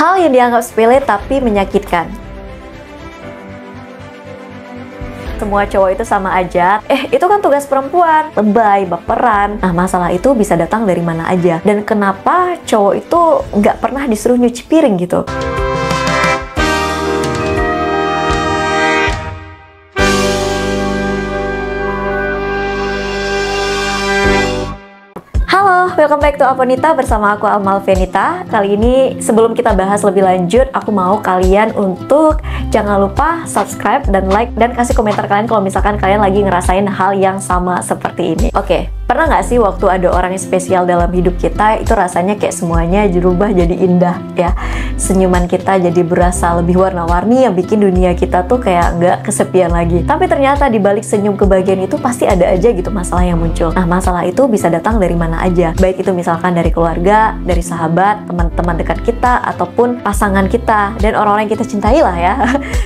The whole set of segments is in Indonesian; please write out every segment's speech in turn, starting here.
Hal yang dianggap sepele tapi menyakitkan. Semua cowok itu sama aja. Itu kan tugas perempuan. Lebay, baperan. Nah, masalah itu bisa datang dari mana aja. Dan kenapa cowok itu nggak pernah disuruh nyuci piring gitu? Halo, welcome back to Aponita bersama aku Amal Venita. Kali ini sebelum kita bahas lebih lanjut, aku mau kalian untuk jangan lupa subscribe dan like dan kasih komentar kalian kalau misalkan kalian lagi ngerasain hal yang sama seperti ini. Oke, pernah nggak sih waktu ada orang yang spesial dalam hidup kita itu rasanya kayak semuanya berubah jadi indah ya? Senyuman kita jadi berasa lebih warna-warni yang bikin dunia kita tuh kayak nggak kesepian lagi. Tapi ternyata di balik senyum kebahagiaan itu pasti ada aja gitu masalah yang muncul. Nah, masalah itu bisa datang dari mana aja, baik itu misalkan dari keluarga, dari sahabat, teman-teman dekat kita, ataupun pasangan kita dan orang-orang yang kita cintai lah ya.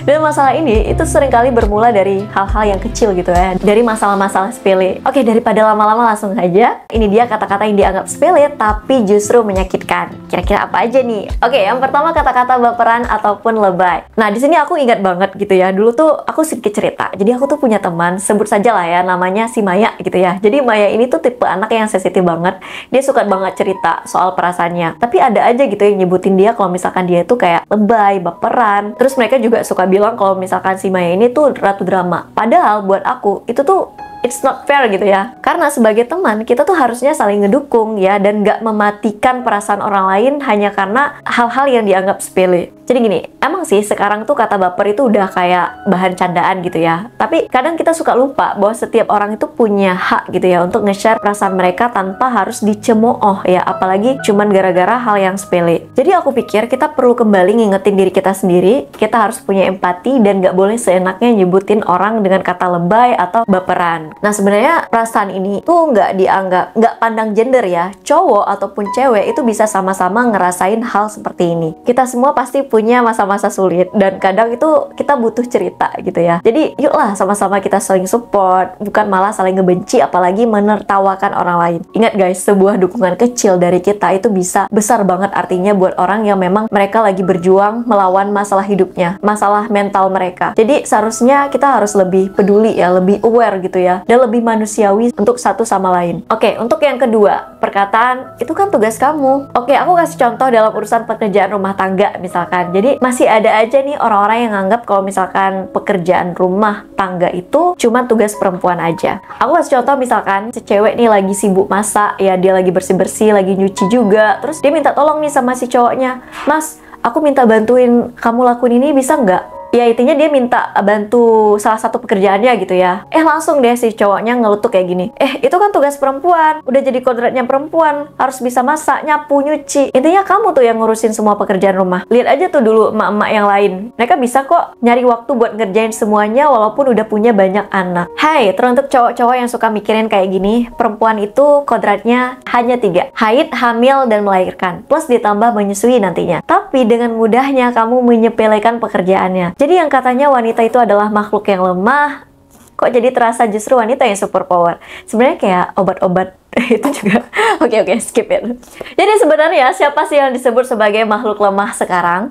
Dan masalah ini itu seringkali bermula dari hal-hal yang kecil gitu ya, dari masalah-masalah sepele. Oke, daripada lama-lama langsung aja, ini dia kata-kata yang dianggap sepele tapi justru menyakitkan. Kira-kira apa aja nih? Oke, yang pertama kata-kata baperan ataupun lebay. Nah, di sini aku ingat banget gitu ya, dulu tuh aku sedikit cerita. Jadi aku tuh punya teman, sebut saja lah ya, namanya si Maya gitu ya. Jadi Maya ini tuh tipe anak yang sensitif banget. Dia suka banget cerita soal perasaannya. Tapi ada aja gitu yang nyebutin dia kalau misalkan dia tuh kayak lebay, baperan. Terus mereka juga suka bilang kalau misalkan si Maya ini tuh ratu drama. Padahal buat aku itu tuh it's not fair gitu ya. Karena sebagai teman kita tuh harusnya saling ngedukung ya, dan gak mematikan perasaan orang lain hanya karena hal-hal yang dianggap sepele. Jadi gini, emang sih sekarang tuh kata baper itu udah kayak bahan candaan gitu ya. Tapi kadang kita suka lupa bahwa setiap orang itu punya hak gitu ya untuk nge-share perasaan mereka tanpa harus dicemooh ya, apalagi cuman gara-gara hal yang sepele. Jadi aku pikir kita perlu kembali ngingetin diri kita sendiri. Kita harus punya empati dan gak boleh seenaknya nyebutin orang dengan kata lebay atau baperan. Nah, sebenarnya perasaan ini tuh nggak pandang gender ya. Cowok ataupun cewek itu bisa sama-sama ngerasain hal seperti ini. Kita semua pasti punya masa-masa sulit dan kadang itu kita butuh cerita gitu ya. Jadi yuklah sama-sama kita saling support, bukan malah saling ngebenci apalagi menertawakan orang lain. Ingat guys, sebuah dukungan kecil dari kita itu bisa besar banget artinya buat orang yang memang mereka lagi berjuang melawan masalah hidupnya, masalah mental mereka. Jadi seharusnya kita harus lebih peduli ya, lebih aware gitu ya, dan lebih manusiawi untuk satu sama lain. Oke, untuk yang kedua, perkataan itu kan tugas kamu. Oke, aku kasih contoh dalam urusan pekerjaan rumah tangga misalkan. Jadi masih ada aja nih orang-orang yang nganggap kalau misalkan pekerjaan rumah tangga itu cuma tugas perempuan aja. Aku kasih contoh misalkan cewek nih lagi sibuk masak ya, dia lagi bersih-bersih, lagi nyuci juga. Terus dia minta tolong nih sama si cowoknya, "Mas, aku minta bantuin kamu lakuin ini, bisa nggak?" Ya intinya dia minta bantu salah satu pekerjaannya gitu ya. Langsung deh si cowoknya ngelutuk kayak gini. Itu kan tugas perempuan. Udah jadi kodratnya perempuan. Harus bisa masak, nyapu, nyuci. Intinya kamu tuh yang ngurusin semua pekerjaan rumah. Lihat aja tuh dulu emak-emak yang lain. Mereka bisa kok nyari waktu buat ngerjain semuanya walaupun udah punya banyak anak. Hai, teruntuk cowok-cowok yang suka mikirin kayak gini. Perempuan itu kodratnya hanya 3. Haid, hamil, dan melahirkan. Plus ditambah menyusui nantinya. Tapi dengan mudahnya kamu menyepelekan pekerjaannya. Jadi yang katanya wanita itu adalah makhluk yang lemah, kok jadi terasa justru wanita yang super power. Sebenarnya kayak obat-obat itu juga. Oke, skip it. Jadi sebenarnya siapa sih yang disebut sebagai makhluk lemah sekarang?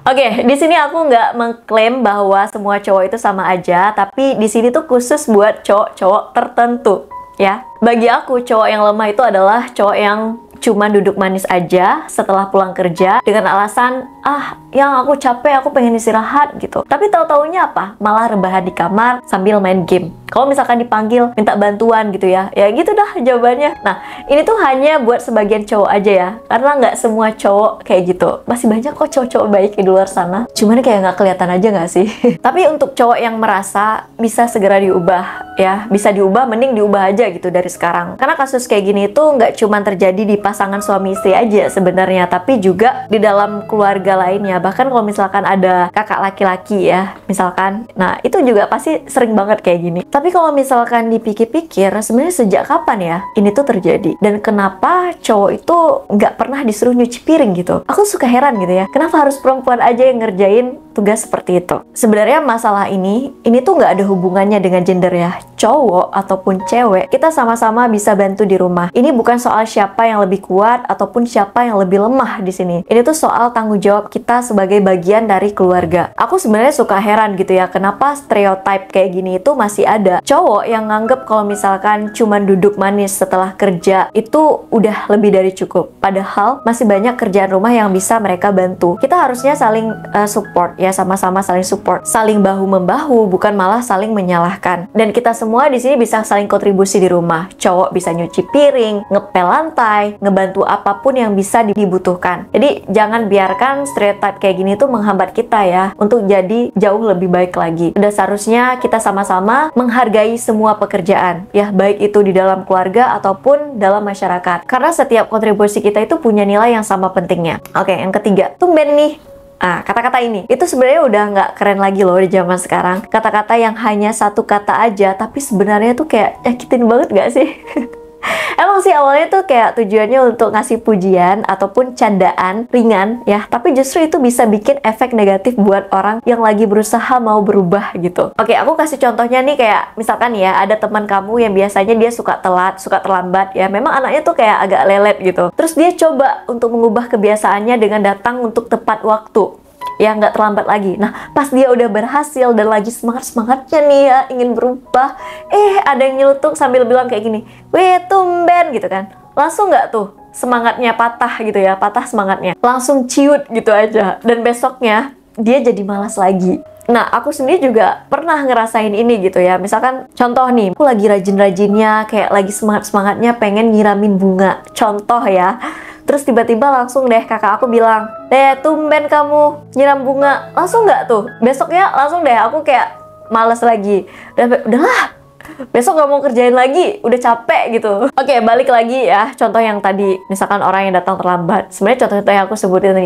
Oke, di sini aku nggak mengklaim bahwa semua cowok itu sama aja, tapi di sini tuh khusus buat cowok-cowok tertentu ya. Bagi aku cowok yang lemah itu adalah cowok yang cuma duduk manis aja setelah pulang kerja dengan alasan, yang aku capek, aku pengen istirahat gitu. Tapi tahu-taunya apa? Malah rebahan di kamar sambil main game. Kalau misalkan dipanggil minta bantuan gitu ya gitu dah jawabannya. Nah, ini tuh hanya buat sebagian cowok aja ya, karena nggak semua cowok kayak gitu. Masih banyak kok cowok-cowok baik di luar sana, cuman kayak nggak kelihatan aja nggak sih? Tapi untuk cowok yang merasa bisa segera diubah ya, bisa diubah, mending diubah aja gitu dari sekarang. Karena kasus kayak gini tuh nggak cuma terjadi di pasangan suami istri aja sebenarnya, tapi juga di dalam keluarga lainnya. Bahkan kalau misalkan ada kakak laki-laki ya misalkan, nah itu juga pasti sering banget kayak gini. Tapi kalau misalkan dipikir-pikir, sebenarnya sejak kapan ya ini tuh terjadi? Dan kenapa cowok itu nggak pernah disuruh nyuci piring gitu? Aku suka heran gitu ya, kenapa harus perempuan aja yang ngerjain tugas seperti itu? Sebenarnya masalah ini tuh nggak ada hubungannya dengan gender ya. cowok ataupun cewek, kita sama-sama bisa bantu di rumah. Ini bukan soal siapa yang lebih kuat ataupun siapa yang lebih lemah di sini. Ini tuh soal tanggung jawab kita sebagai bagian dari keluarga. Aku sebenarnya suka heran gitu ya, kenapa stereotype kayak gini itu masih ada. Cowok yang nganggep kalau misalkan cuman duduk manis setelah kerja itu udah lebih dari cukup. Padahal masih banyak kerjaan rumah yang bisa mereka bantu. Kita harusnya saling support ya, sama-sama saling support, saling bahu-membahu, bukan malah saling menyalahkan. Dan kita semua di sini bisa saling kontribusi di rumah. Cowok bisa nyuci piring, ngepel lantai, ngebantu apapun yang bisa dibutuhkan. Jadi jangan biarkan stereotype kayak gini tuh menghambat kita ya untuk jadi jauh lebih baik lagi. Udah seharusnya kita sama-sama menghargai semua pekerjaan ya, baik itu di dalam keluarga ataupun dalam masyarakat. Karena setiap kontribusi kita itu punya nilai yang sama pentingnya. Oke, yang ketiga, tumben nih. Kata-kata ini itu sebenarnya udah nggak keren lagi loh di zaman sekarang. Kata-kata yang hanya satu kata aja, tapi sebenarnya tuh kayak nyakitin banget gak sih? Emang sih awalnya tuh kayak tujuannya untuk ngasih pujian ataupun candaan ringan ya, tapi justru itu bisa bikin efek negatif buat orang yang lagi berusaha mau berubah gitu. Oke, aku kasih contohnya nih, kayak misalkan ya ada teman kamu yang biasanya dia suka telat, suka terlambat ya, memang anaknya tuh kayak agak lelet gitu. Terus dia coba untuk mengubah kebiasaannya dengan datang untuk tepat waktu ya, nggak terlambat lagi. Nah, pas dia udah berhasil dan lagi semangat-semangatnya nih ya ingin berubah, ada yang nyelutuk sambil bilang kayak gini, "Weh, tumben," gitu kan. Langsung nggak tuh semangatnya patah gitu ya, patah semangatnya. Langsung ciut gitu aja. Dan besoknya dia jadi malas lagi. Nah, aku sendiri juga pernah ngerasain ini gitu ya. Misalkan contoh nih, aku lagi rajin-rajinnya, kayak lagi semangat-semangatnya pengen nyiramin bunga. Contoh ya. Terus tiba-tiba langsung deh kakak aku bilang, tumben kamu nyiram bunga." Langsung nggak tuh? Besoknya langsung deh aku kayak males lagi. Udahlah, besok nggak mau kerjain lagi, udah capek gitu. Oke, balik lagi ya, contoh yang tadi, misalkan orang yang datang terlambat. Sebenarnya contoh-contoh yang aku sebutin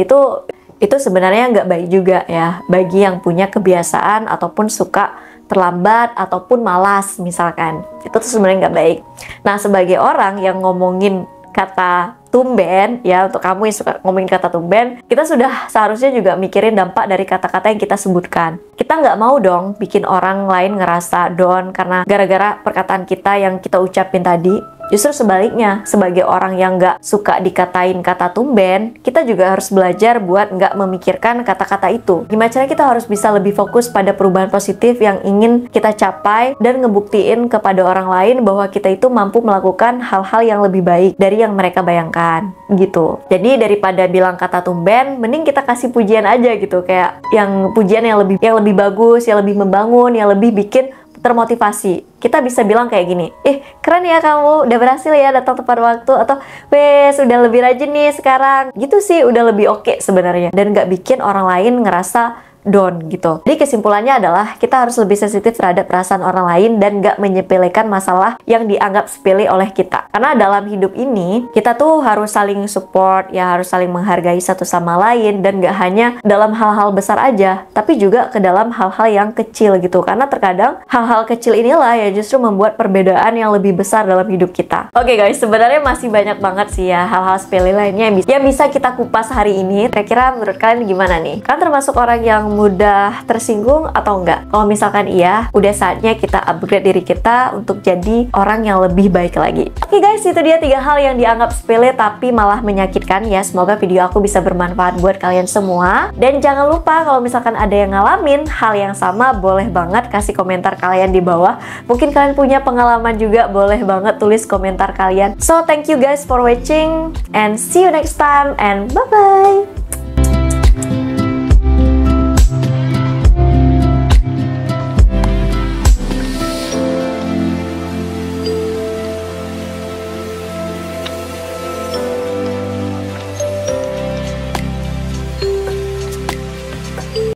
itu sebenarnya nggak baik juga ya, bagi yang punya kebiasaan ataupun suka terlambat ataupun malas misalkan. Itu tuh sebenarnya nggak baik. Nah, sebagai orang yang ngomongin kata tumben ya, untuk kamu yang suka ngomongin kata tumben, kita sudah seharusnya juga mikirin dampak dari kata-kata yang kita sebutkan. Kita nggak mau dong bikin orang lain ngerasa down karena gara-gara perkataan kita yang kita ucapin tadi. Justru sebaliknya, sebagai orang yang nggak suka dikatain kata tumben, kita juga harus belajar buat nggak memikirkan kata-kata itu. Gimana cara kita harus bisa lebih fokus pada perubahan positif yang ingin kita capai dan ngebuktiin kepada orang lain bahwa kita itu mampu melakukan hal-hal yang lebih baik dari yang mereka bayangkan gitu. Jadi daripada bilang kata tumben, mending kita kasih pujian aja gitu, kayak yang pujian yang lebih bagus, yang lebih membangun, yang lebih bikin termotivasi. Kita bisa bilang kayak gini, keren ya kamu, udah berhasil ya datang tepat waktu, atau sudah lebih rajin nih sekarang. Gitu sih udah lebih oke sebenarnya, dan nggak bikin orang lain ngerasa down gitu. Jadi kesimpulannya adalah kita harus lebih sensitif terhadap perasaan orang lain dan nggak menyepelekan masalah yang dianggap sepele oleh kita. Karena dalam hidup ini kita tuh harus saling support ya, harus saling menghargai satu sama lain, dan nggak hanya dalam hal-hal besar aja, tapi juga ke dalam hal-hal yang kecil gitu. Karena terkadang hal-hal kecil inilah ya justru membuat perbedaan yang lebih besar dalam hidup kita. Oke guys, sebenarnya masih banyak banget sih ya hal-hal sepele lainnya yang bisa kita kupas hari ini. Kira-kira menurut kalian gimana nih? Kalian termasuk orang yang mudah tersinggung atau enggak? Kalau misalkan iya, udah saatnya kita upgrade diri kita untuk jadi orang yang lebih baik lagi. Oke guys, itu dia 3 hal yang dianggap sepele tapi malah menyakitkan ya. Semoga video aku bisa bermanfaat buat kalian semua. Dan jangan lupa kalau misalkan ada yang ngalamin hal yang sama, boleh banget kasih komentar kalian di bawah. Mungkin kalian punya pengalaman juga, boleh banget tulis komentar kalian. So thank you guys for watching and see you next time and bye bye.